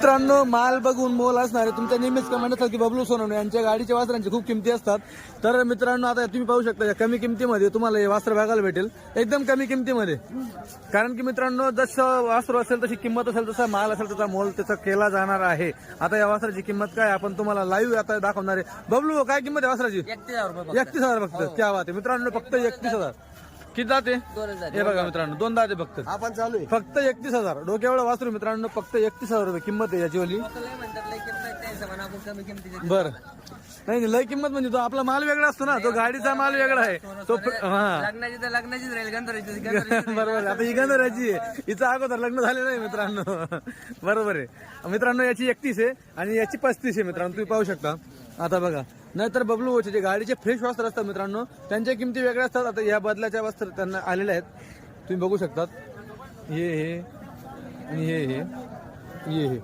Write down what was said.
मित्रांनो माल बघून मोल असणारे तुमच्या नेहमीच कमेंट असतात की बबलू सोनवणे यांच्या गाडीच्या वासरांची खूप किमती असतात. तर मित्रांनो आता तुम्ही पाहू शकता कमी किमतीमध्ये तुम्हाला हे वासर बघायला भेटेल एकदम कमी किमतीमध्ये. कारण की मित्रांनो जसं वासरू असेल तशी किंमत असेल तसा माल असेल तसा मोल त्याचा केला जाणार आहे. आता या वासराची किंमत काय आपण तुम्हाला लाईव्ह आता दाखवणार आहे. बबलू काय किंमत आहे वासराची? 31,000 फक्त. क्या बात आहे मित्रांनो, फक्त 31,000. किती जाते हे बघा मित्रांनो, 2 दाते फक्त. आपण चालू आहे फक्त 31,000 डोक्यावढा वासरू मित्रांनो, फक्त 31,000 रुपये किंमत आहे याची वाली. बर नाही लय किंमत म्हणजे तो आपला माल वेगळा असतो ना, तो गाडीचा माल वेगळा आहे तो. हा लग्नाचीच राहील बरोबर. आता ही गंधराची आहे, हिचं अगोदर लग्न झालेलं आहे मित्रांनो. बरोबर आहे मित्रांनो, याची 31 आहे आणि याची 35 आहे मित्रांनो, तुम्ही पाहू शकता. आता बघा नाहीतर बबलू जे गाडीचे फ्रेश वस्त्र असतात मित्रांनो त्यांच्या किमती वेगळ्या असतात. आता या बदलाच्या वस्त्र त्यांना आलेले आहेत, तुम्ही बघू शकतात. हे आणि हे